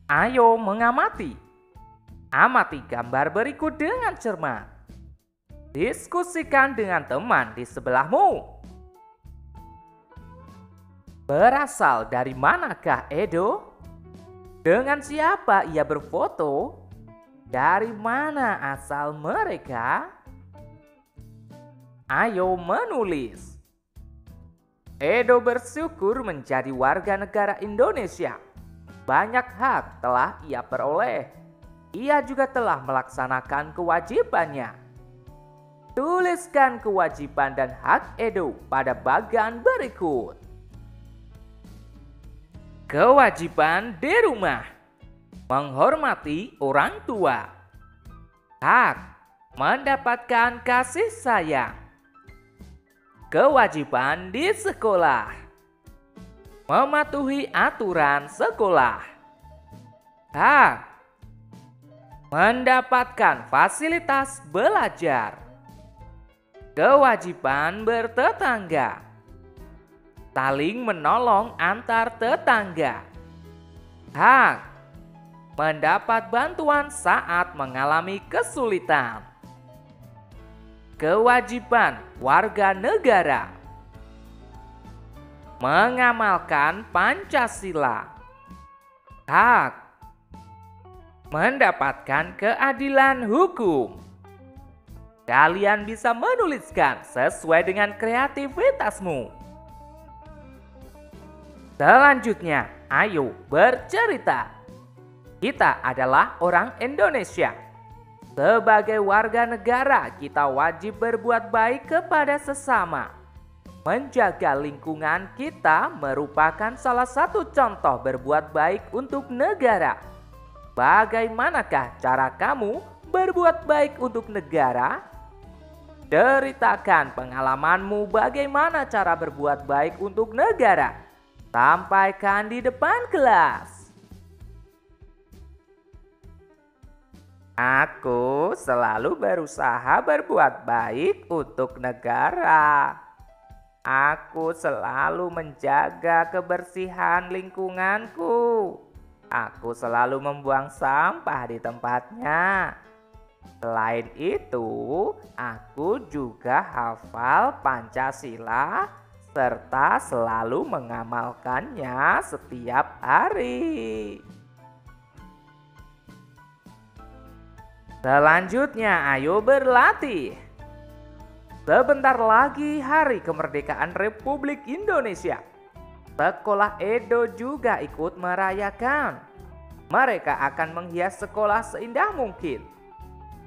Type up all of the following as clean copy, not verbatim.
Ayo mengamati. Amati gambar berikut dengan cermat. Diskusikan dengan teman di sebelahmu. Berasal dari manakah Edo? Dengan siapa ia berfoto? Dari mana asal mereka? Ayo menulis. Edo bersyukur menjadi warga negara Indonesia. Banyak hak telah ia peroleh. Ia juga telah melaksanakan kewajibannya. Tuliskan kewajiban dan hak Edo pada bagian berikut. Kewajiban di rumah. Menghormati orang tua. Hak. Mendapatkan kasih sayang. Kewajiban di sekolah. Mematuhi aturan sekolah. Hak. Mendapatkan fasilitas belajar. Kewajiban bertetangga. Saling menolong antar tetangga. Hak. Mendapat bantuan saat mengalami kesulitan. Kewajiban warga negara. Mengamalkan Pancasila. Hak. Mendapatkan keadilan hukum. Kalian bisa menuliskan sesuai dengan kreativitasmu. Selanjutnya, ayo bercerita. Kita adalah orang Indonesia. Sebagai warga negara, kita wajib berbuat baik kepada sesama. Menjaga lingkungan kita merupakan salah satu contoh berbuat baik untuk negara. Bagaimanakah cara kamu berbuat baik untuk negara? Ceritakan pengalamanmu bagaimana cara berbuat baik untuk negara. Sampaikan di depan kelas. Aku selalu berusaha berbuat baik untuk negara. Aku selalu menjaga kebersihan lingkunganku. Aku selalu membuang sampah di tempatnya. Selain itu, aku juga hafal Pancasila serta selalu mengamalkannya setiap hari. Selanjutnya, ayo berlatih. Sebentar lagi hari kemerdekaan Republik Indonesia. Sekolah Edo juga ikut merayakan. Mereka akan menghias sekolah seindah mungkin.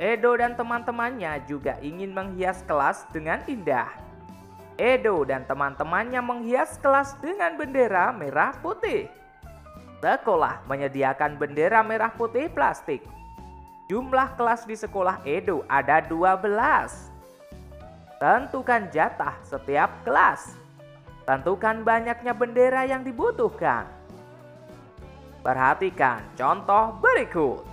Edo dan teman-temannya juga ingin menghias kelas dengan indah. Edo dan teman-temannya menghias kelas dengan bendera merah putih. Sekolah menyediakan bendera merah putih plastik. Jumlah kelas di sekolah Edo ada 12. Tentukan jatah setiap kelas. Tentukan banyaknya bendera yang dibutuhkan. Perhatikan contoh berikut.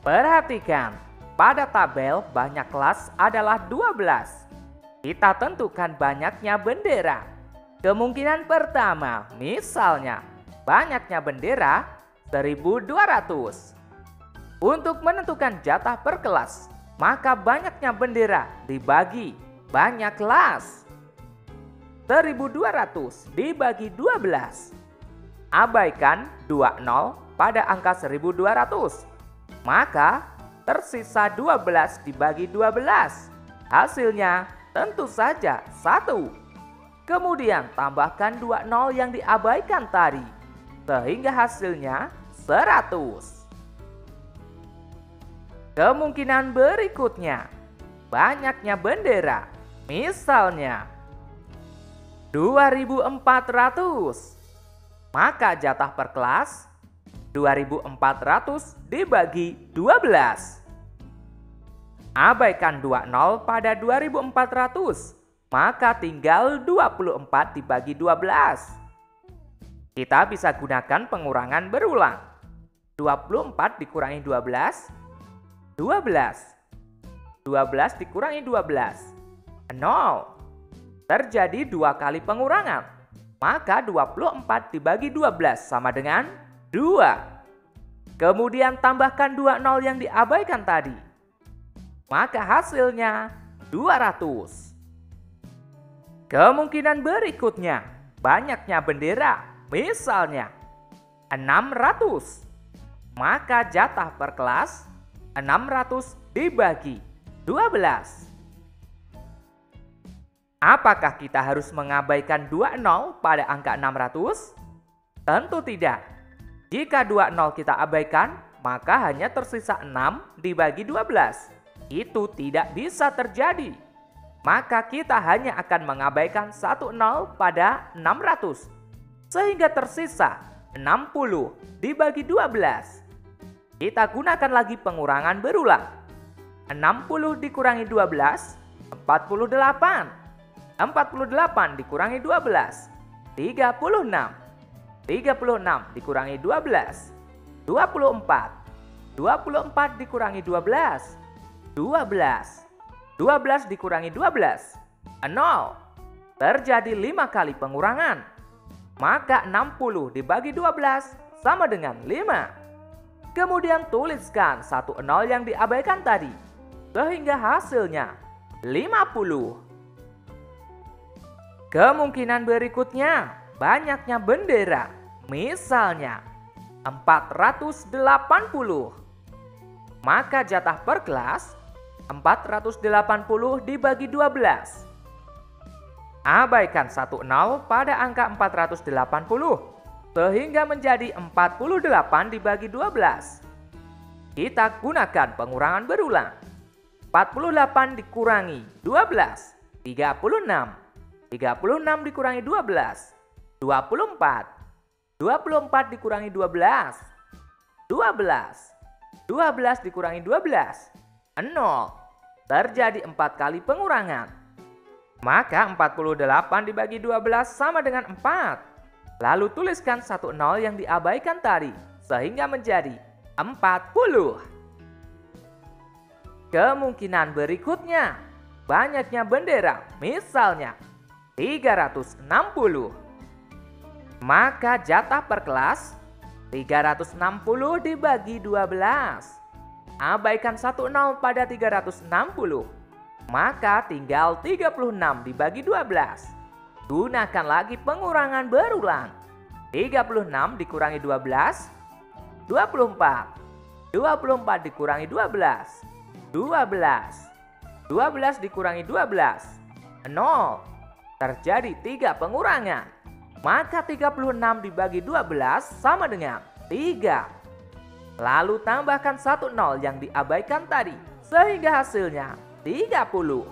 Perhatikan, pada tabel banyak kelas adalah 12. Kita tentukan banyaknya bendera. Kemungkinan pertama, misalnya, banyaknya bendera 1.200. Untuk menentukan jatah per kelas, maka banyaknya bendera dibagi banyak kelas. 1.200 dibagi 12. Abaikan 20 pada angka 1.200. Maka tersisa 12 dibagi 12. Hasilnya tentu saja 1. Kemudian tambahkan 20 yang diabaikan tadi. Sehingga hasilnya 100. Kemungkinan berikutnya, banyaknya bendera. Misalnya 2.400. Maka jatah per kelas 2.400 dibagi 12. Abaikan 20 pada 2.400, maka tinggal 24 dibagi 12. Kita bisa gunakan pengurangan berulang. 24 dikurangi 12, 12. 12 dikurangi 12, 0. Terjadi 2 kali pengurangan. Maka 24 dibagi 12 sama dengan 2. Kemudian tambahkan 2 nol yang diabaikan tadi. Maka hasilnya 200. Kemungkinan berikutnya, banyaknya bendera, misalnya 600. Maka jatah per kelas 600 dibagi 12. Apakah kita harus mengabaikan 2 nol pada angka 600? Tentu tidak. Jika 2 nol kita abaikan, maka hanya tersisa 6 dibagi 12. Itu tidak bisa terjadi. Maka kita hanya akan mengabaikan 1 nol pada 600. Sehingga tersisa 60 dibagi 12. Kita gunakan lagi pengurangan berulang. 60 dikurangi 12, 48. 48 dikurangi 12, 36. 36 dikurangi 12, 24. 24 dikurangi 12, 12. 12 dikurangi 12, 0. Terjadi 5 kali pengurangan. Maka 60 dibagi 12 sama dengan 5. Kemudian tuliskan 1 nol yang diabaikan tadi. Sehingga hasilnya 50. Kemungkinan berikutnya, banyaknya bendera. Misalnya 480. Maka jatah per kelas 480 dibagi 12. Abaikan 1 nol pada angka 480 sehingga menjadi 48 dibagi 12. Kita gunakan pengurangan berulang. 48 dikurangi 12, 36. 36 dikurangi 12, 24. 24 dikurangi 12, 12. 12 dikurangi 12, 0. Terjadi 4 kali pengurangan. Maka 48 dibagi 12 sama dengan 4. Lalu tuliskan 1 nol yang diabaikan tadi sehingga menjadi 40. Kemungkinan berikutnya, banyaknya bendera, misalnya 360. Maka jatah per kelas 360 dibagi 12. Abaikan 1 nol pada 360. Maka tinggal 36 dibagi 12. Gunakan lagi pengurangan berulang. 36 dikurangi 12, 24. 24 dikurangi 12, 12. 12 dikurangi 12, 0. Terjadi 3 pengurangan. Maka 36 dibagi 12 sama dengan 3. Lalu tambahkan 1 nol yang diabaikan tadi sehingga hasilnya 30.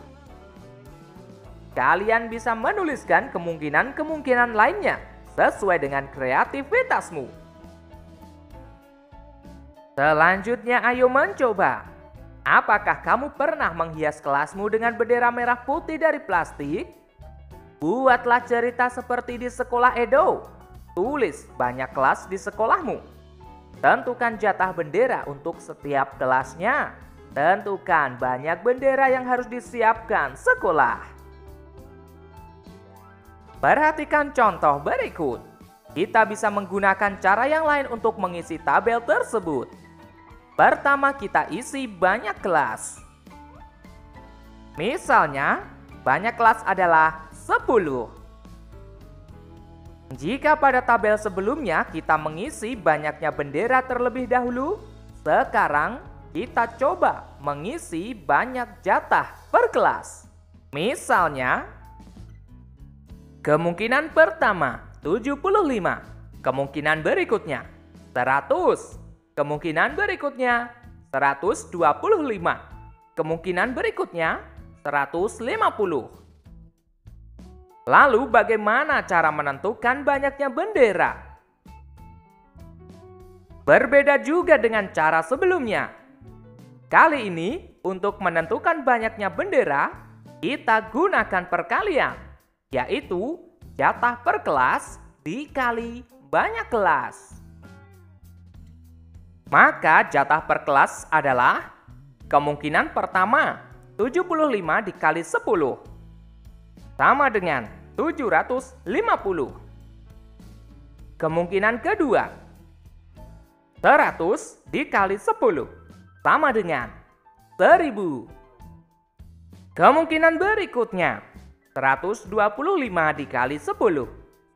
Kalian bisa menuliskan kemungkinan-kemungkinan lainnya sesuai dengan kreativitasmu. Selanjutnya ayo mencoba. Apakah kamu pernah menghias kelasmu dengan bendera merah putih dari plastik? Buatlah cerita seperti di sekolah Edo. Tulis banyak kelas di sekolahmu. Tentukan jatah bendera untuk setiap kelasnya. Tentukan banyak bendera yang harus disiapkan sekolah. Perhatikan contoh berikut. Kita bisa menggunakan cara yang lain untuk mengisi tabel tersebut. Pertama, kita isi banyak kelas. Misalnya, banyak kelas adalah 10. Jika pada tabel sebelumnya kita mengisi banyaknya bendera terlebih dahulu, sekarang kita coba mengisi banyak jatah per kelas. Misalnya, kemungkinan pertama 75, kemungkinan berikutnya 100, kemungkinan berikutnya 125, kemungkinan berikutnya 150. Lalu bagaimana cara menentukan banyaknya bendera? Berbeda juga dengan cara sebelumnya. Kali ini untuk menentukan banyaknya bendera, kita gunakan perkalian, yaitu jatah per kelas dikali banyak kelas. Maka jatah per kelas adalah kemungkinan pertama 75 dikali 10 sama dengan 750. Kemungkinan kedua, 100 dikali 10 sama dengan 1000. Kemungkinan berikutnya, 125 dikali 10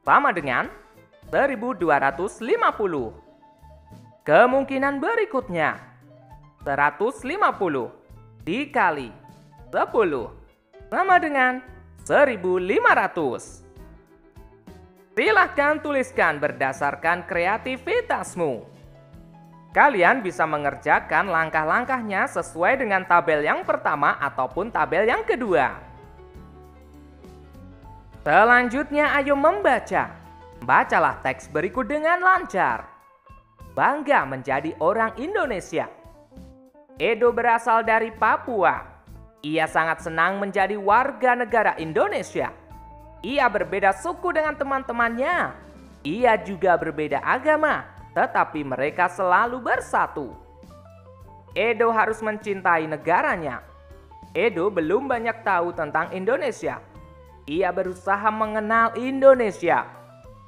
sama dengan 1250. Kemungkinan berikutnya, 150 dikali 10 sama dengan 1500. Silahkan tuliskan berdasarkan kreativitasmu. Kalian bisa mengerjakan langkah-langkahnya sesuai dengan tabel yang pertama ataupun tabel yang kedua. Selanjutnya ayo membaca. Bacalah teks berikut dengan lancar. Bangga menjadi orang Indonesia. Edo berasal dari Papua. Ia sangat senang menjadi warga negara Indonesia. Ia berbeda suku dengan teman-temannya. Ia juga berbeda agama, tetapi mereka selalu bersatu. Edo harus mencintai negaranya. Edo belum banyak tahu tentang Indonesia. Ia berusaha mengenal Indonesia.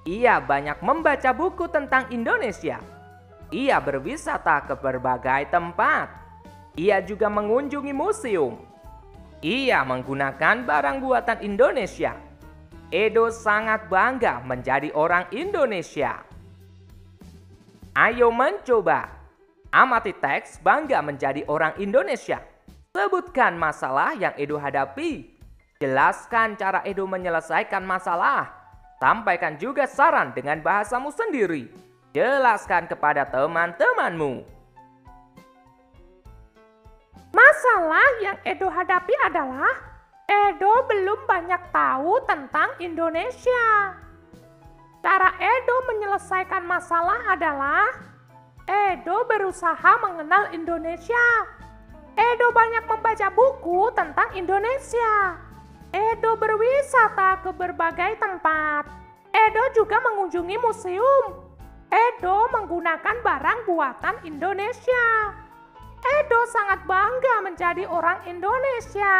Ia banyak membaca buku tentang Indonesia. Ia berwisata ke berbagai tempat. Ia juga mengunjungi museum. Ia menggunakan barang buatan Indonesia. Edo sangat bangga menjadi orang Indonesia. Ayo mencoba. Amati teks bangga menjadi orang Indonesia. Sebutkan masalah yang Edo hadapi. Jelaskan cara Edo menyelesaikan masalah. Sampaikan juga saran dengan bahasamu sendiri. Jelaskan kepada teman-temanmu. Masalah yang Edo hadapi adalah Edo belum banyak tahu tentang Indonesia. Cara Edo menyelesaikan masalah adalah Edo berusaha mengenal Indonesia. Edo banyak membaca buku tentang Indonesia. Edo berwisata ke berbagai tempat. Edo juga mengunjungi museum. Edo menggunakan barang buatan Indonesia. Edo sangat bangga menjadi orang Indonesia.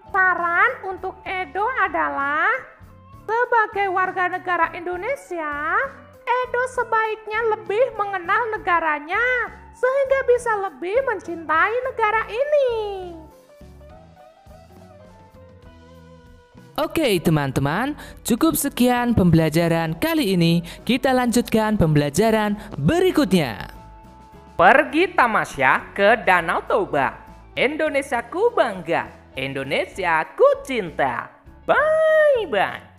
Saran untuk Edo adalah, sebagai warga negara Indonesia, Edo sebaiknya lebih mengenal negaranya sehingga bisa lebih mencintai negara ini. Oke teman-teman, cukup sekian pembelajaran kali ini. Kita lanjutkan pembelajaran berikutnya. Pergi tamasya ke Danau Toba. Indonesiaku bangga, Indonesiaku cinta. Bye-bye.